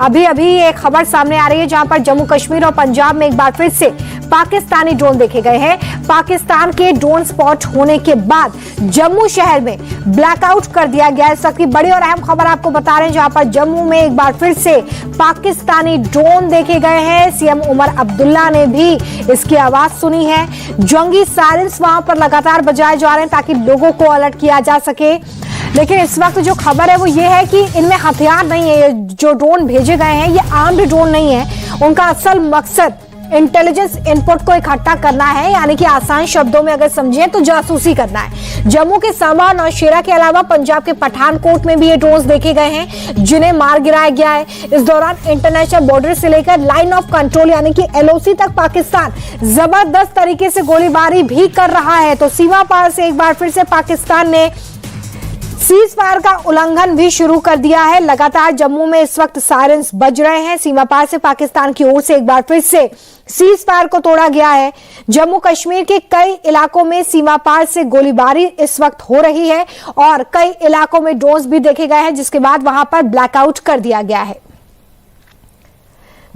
अभी अभी एक खबर सामने आ रही है जहां पर जम्मू कश्मीर और पंजाब में एक बार फिर से पाकिस्तानी ड्रोन देखे गए हैं। पाकिस्तान के ड्रोन स्पॉट होने के बाद जम्मू शहर में ब्लैकआउट कर दिया गया है। इस वक्त की बड़ी और अहम खबर आपको बता रहे हैं जहां पर जम्मू में एक बार फिर से पाकिस्तानी ड्रोन देखे गए हैं। सीएम उमर अब्दुल्ला ने भी इसकी आवाज सुनी है। जंगी सायरन्स वहां पर लगातार बजाए जा रहे हैं ताकि लोगों को अलर्ट किया जा सके। लेकिन इस वक्त जो खबर है वो ये है कि इनमें हथियार नहीं है। जो ड्रोन भेजे गए हैं ये आर्म्ड ड्रोन नहीं है। उनका असल मकसद इंटेलिजेंस इनपुट को इकट्ठा करना है, यानी कि आसान शब्दों में अगर समझें तो जासूसी करना है। जम्मू के सांबा और नौशेरा के अलावा पंजाब के पठानकोट में भी ये ड्रोन्स देखे गए हैं जिन्हें मार गिराया गया है। इस दौरान इंटरनेशनल बॉर्डर से लेकर लाइन ऑफ कंट्रोल यानी कि LOC तक पाकिस्तान जबरदस्त तरीके से गोलीबारी भी कर रहा है। तो सीमा पार से एक बार फिर से पाकिस्तान ने सीज फायर का उल्लंघन भी शुरू कर दिया है। लगातार जम्मू में इस वक्त सायरन्स बज रहे हैं। सीमा पार से पाकिस्तान की ओर से एक बार फिर से सीज फायर को तोड़ा गया है। जम्मू कश्मीर के कई इलाकों में सीमा पार से गोलीबारी इस वक्त हो रही है और कई इलाकों में ड्रोन्स भी देखे गए हैं जिसके बाद वहां पर ब्लैकआउट कर दिया गया है।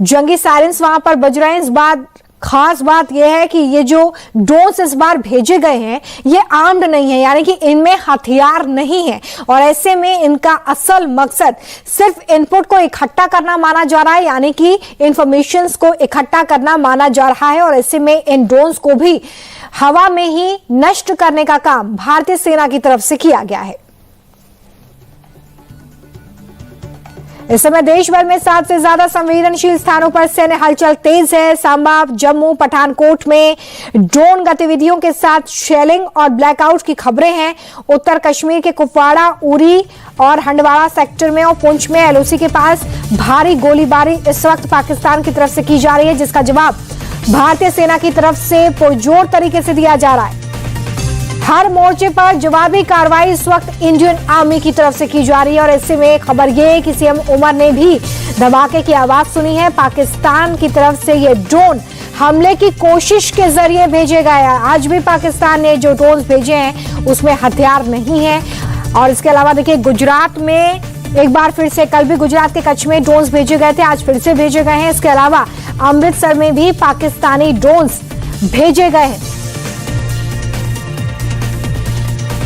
जंगी सायरन्स वहां पर बज रहे हैं। इस बार खास बात यह है कि ये जो ड्रोन्स इस बार भेजे गए हैं ये आर्म्ड नहीं है, यानी कि इनमें हथियार नहीं है और ऐसे में इनका असल मकसद सिर्फ इनपुट को इकट्ठा करना माना जा रहा है, यानी कि इंफॉर्मेशंस को इकट्ठा करना माना जा रहा है। और ऐसे में इन ड्रोन्स को भी हवा में ही नष्ट करने का काम भारतीय सेना की तरफ से किया गया है। इस समय देश भर में 7 से ज्यादा संवेदनशील स्थानों पर सैन्य हलचल तेज है। सांबा, जम्मू, पठानकोट में ड्रोन गतिविधियों के साथ शेलिंग और ब्लैकआउट की खबरें हैं। उत्तर कश्मीर के कुपवाड़ा, उरी और हंडवाड़ा सेक्टर में और पुंछ में LOC के पास भारी गोलीबारी इस वक्त पाकिस्तान की तरफ से की जा रही है जिसका जवाब भारतीय सेना की तरफ से पुरजोर तरीके से दिया जा रहा है। हर मोर्चे पर जवाबी कार्रवाई इस वक्त इंडियन आर्मी की तरफ से की जा रही है और ऐसे में खबर यह है कि सीएम उमर ने भी धमाके की आवाज सुनी है। पाकिस्तान की तरफ से ये ड्रोन हमले की कोशिश के जरिए भेजे गए हैं। आज भी पाकिस्तान ने जो ड्रोन भेजे हैं उसमें हथियार नहीं है। और इसके अलावा देखिए गुजरात में एक बार फिर से, कल भी गुजरात के कच्छ में ड्रोन भेजे गए थे, आज फिर से भेजे गए हैं। इसके अलावा अमृतसर में भी पाकिस्तानी ड्रोन भेजे गए हैं।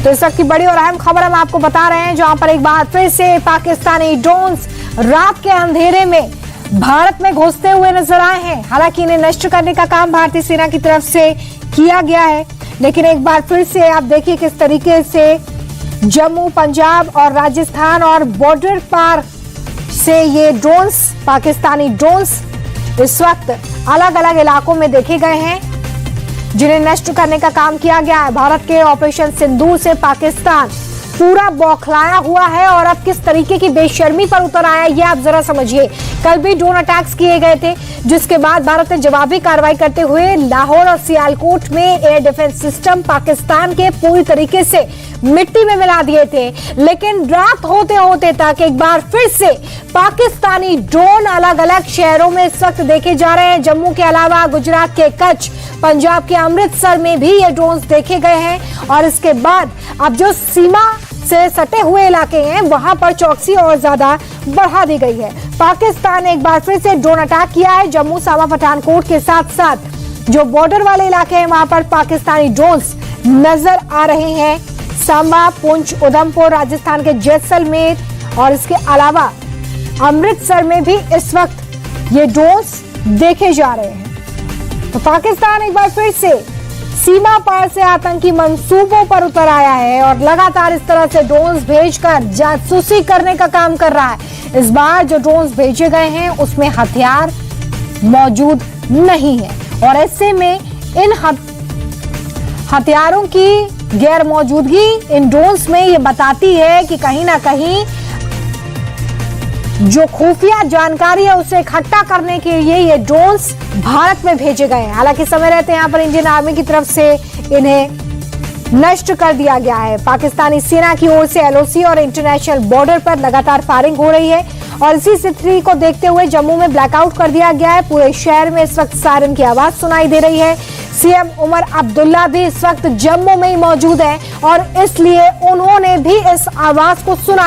तो इस वक्त की बड़ी और अहम खबर हम आपको बता रहे हैं जहां पर एक बार फिर से पाकिस्तानी ड्रोन्स रात के अंधेरे में भारत में घुसते हुए नजर आए हैं। हालांकि इन्हें नष्ट करने का काम भारतीय सेना की तरफ से किया गया है, लेकिन एक बार फिर से आप देखिए किस तरीके से जम्मू, पंजाब और राजस्थान और बॉर्डर पार से ये ड्रोन्स, पाकिस्तानी ड्रोन्स इस वक्त अलग अलग इलाकों में देखे गए हैं जिन्हें नष्ट करने का काम किया गया है। भारत के ऑपरेशन सिंदूर से पाकिस्तान पूरा बौखलाया हुआ है और अब किस तरीके की बेशर्मी पर उतर आया ये आप जरा समझिए। कल भी ड्रोन अटैक्स किए गए थे जिसके बाद भारत ने जवाबी कार्रवाई करते हुए लाहौर और सियालकोट में एयर डिफेंस सिस्टम पाकिस्तान के पूरी तरीके से मिट्टी में मिला दिए थे। लेकिन रात होते होते तक एक बार फिर से पाकिस्तानी ड्रोन अलग अलग शहरों में इस वक्त देखे जा रहे हैं। जम्मू के अलावा गुजरात के कच्छ, पंजाब के अमृतसर में भी ये ड्रोन्स देखे गए हैं और इसके बाद अब जो सीमा से सटे हुए इलाके हैं वहां पर चौकसी और ज्यादा बढ़ा दी गई है। पाकिस्तान ने एक बार फिर से ड्रोन अटैक किया है। जम्मू, सांबा, पठानकोट के साथ साथ जो बॉर्डर वाले इलाके हैं वहां पर पाकिस्तानी ड्रोन्स नजर आ रहे हैं। सांबा, पुंछ, उधमपुर, राजस्थान के जैसलमेर और इसके अलावा अमृतसर में भी इस वक्त ये ड्रोन्स देखे जा रहे हैं। तो पाकिस्तान एक बार फिर से सीमा पार से आतंकी मंसूबों पर उतर आया है और लगातार इस तरह से ड्रोन्स भेजकर जासूसी करने का काम कर रहा है। इस बार जो ड्रोन्स भेजे गए हैं उसमें हथियार मौजूद नहीं है और ऐसे में इन हथियारों की गैर मौजूदगी इन ड्रोन्स में ये बताती है कि कहीं ना कहीं जो खुफिया जानकारी है उसे इकट्ठा करने के लिए ये ड्रोन्स भारत में भेजे गए हैं। हालांकि समय रहते यहाँ पर इंडियन आर्मी की तरफ से इन्हें नष्ट कर दिया गया है। पाकिस्तानी सेना की ओर से LOC और इंटरनेशनल बॉर्डर पर लगातार फायरिंग हो रही है और इसी स्थिति को देखते हुए जम्मू में ब्लैकआउट कर दिया गया है। पूरे शहर में इस वक्त सायरन की आवाज सुनाई दे रही है। सीएम उमर अब्दुल्ला भी इस वक्त जम्मू में ही मौजूद है और इसलिए उन्होंने भी इस आवाज को सुना।